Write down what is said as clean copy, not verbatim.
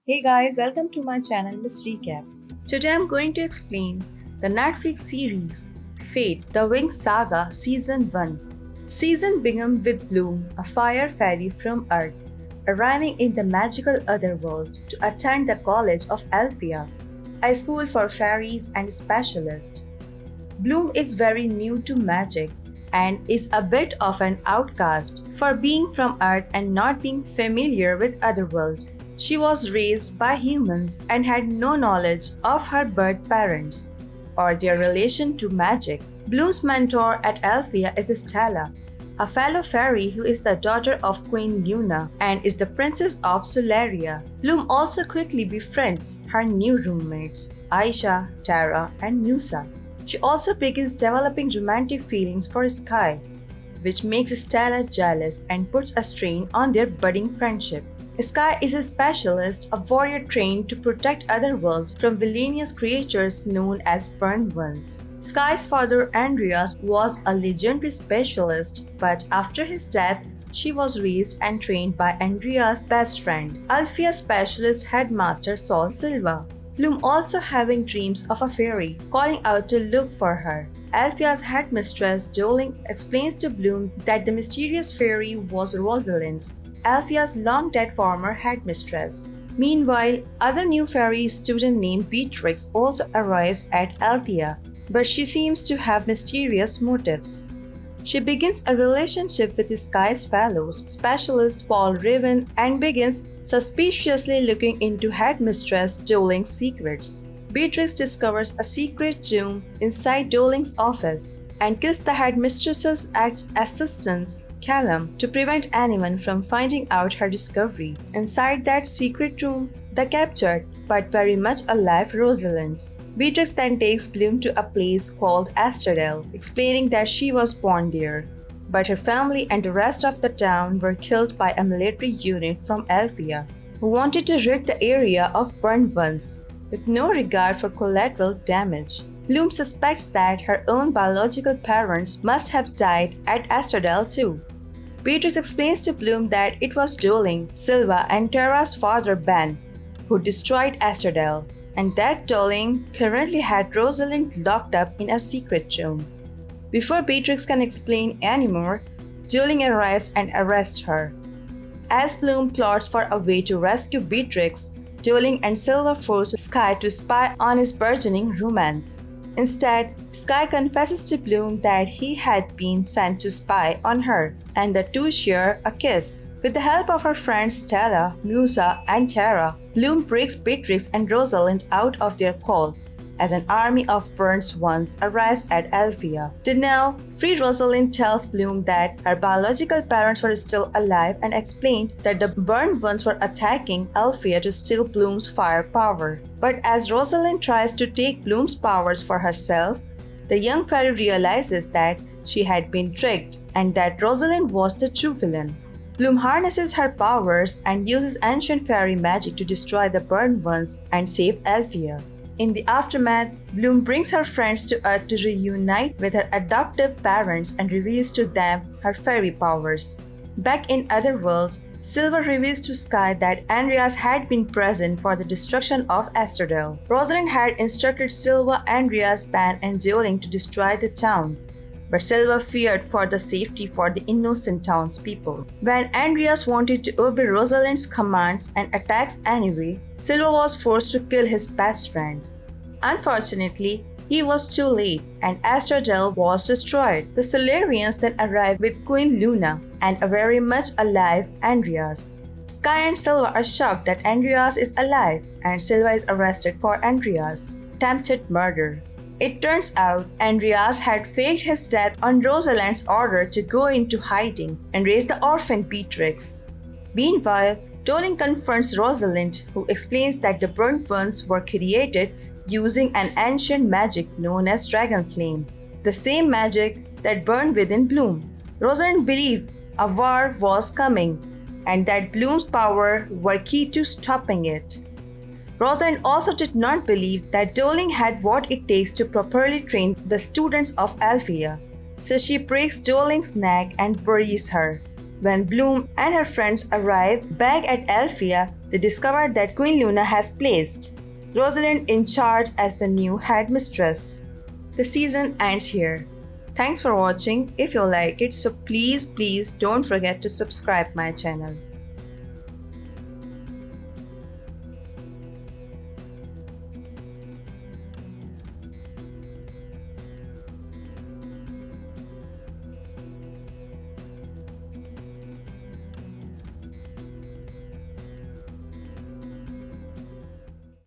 Hey guys, welcome to my channel Mystery Recap. Today I'm going to explain the Netflix series Fate, the Winx Saga Season 1. Season began with Bloom, a fire fairy from Earth, arriving in the magical otherworld to attend the College of Alfea, a school for fairies and specialists. Bloom is very new to magic and is a bit of an outcast for being from Earth and not being familiar with otherworld. She was raised by humans and had no knowledge of her birth parents or their relation to magic. Bloom's mentor at Alfea is Stella, a fellow fairy who is the daughter of Queen Luna and is the princess of Solaria. Bloom also quickly befriends her new roommates, Aisha, Terra, and Musa. She also begins developing romantic feelings for Sky, which makes Stella jealous and puts a strain on their budding friendship. Sky is a specialist, a warrior trained to protect other worlds from villainous creatures known as burned ones. Sky's father, Andreas, was a legendary specialist, but after his death, she was raised and trained by Andreas' best friend, Alfea specialist headmaster Sol Silva. Bloom also having dreams of a fairy, calling out to look for her. Alfea's headmistress, Joling, explains to Bloom that the mysterious fairy was Rosalind, Alfea's long-dead former headmistress. Meanwhile, other new fairy student named Beatrix also arrives at Althea, but she seems to have mysterious motives. She begins a relationship with Sky's fellows, specialist Paul Raven, and begins suspiciously looking into headmistress Doling's secrets. Beatrix discovers a secret tomb inside Doling's office and kills the headmistress's assistant Callum to prevent anyone from finding out her discovery. Inside that secret room, the captured but very much alive Rosalind. Beatrix then takes Bloom to a place called Astrodel, explaining that she was born there, but her family and the rest of the town were killed by a military unit from Alfea, who wanted to rid the area of burned ones, with no regard for collateral damage. Bloom suspects that her own biological parents must have died at Astrodel too. Beatrix explains to Bloom that it was Doling, Silva, and Terra's father Ben who destroyed Astrodel, and that Doling currently had Rosalind locked up in a secret tomb. Before Beatrix can explain anymore, Doling arrives and arrests her. As Bloom plots for a way to rescue Beatrix, Doling and Silva force Sky to spy on his burgeoning romance. Instead, Sky confesses to Bloom that he had been sent to spy on her, and the two share a kiss. With the help of her friends Stella, Musa, and Terra, Bloom breaks Beatrix and Rosalind out of their calls as an army of burnt ones arrives at Alfea. The now free Rosalind tells Bloom that her biological parents were still alive and explained that the burned ones were attacking Alfea to steal Bloom's fire power. But as Rosalind tries to take Bloom's powers for herself, the young fairy realizes that she had been tricked and that Rosalind was the true villain. Bloom harnesses her powers and uses ancient fairy magic to destroy the burned ones and save Alfea. In the aftermath, Bloom brings her friends to Earth to reunite with her adoptive parents and reveals to them her fairy powers. Back in Otherworld, Silva reveals to Sky that Andreas had been present for the destruction of Astrodel. Rosalind had instructed Silva, Andreas, Ben, and Doling to destroy the town, but Silva feared for the safety for the innocent townspeople. When Andreas wanted to obey Rosalind's commands and attacks anyway, Silva was forced to kill his best friend. Unfortunately, he was too late and Astrodel was destroyed. The Solarians then arrived with Queen Luna and a very much alive Andreas. Sky and Silva are shocked that Andreas is alive and Silva is arrested for Andreas' attempted murder. It turns out Andreas had faked his death on Rosalind's order to go into hiding and raise the orphan Beatrix. Meanwhile, Doling confronts Rosalind, who explains that the burnt ones were created using an ancient magic known as Dragon Flame, the same magic that burned within Bloom. Rosalind believed a war was coming and that Bloom's power were key to stopping it. Rosalind also did not believe that Doling had what it takes to properly train the students of Alfea, so she breaks Doling's neck and buries her. When Bloom and her friends arrive back at Alfea, they discover that Queen Luna has placed Rosalind in charge as the new headmistress. The season ends here. Thanks for watching. If you like it, so please don't forget to subscribe my channel.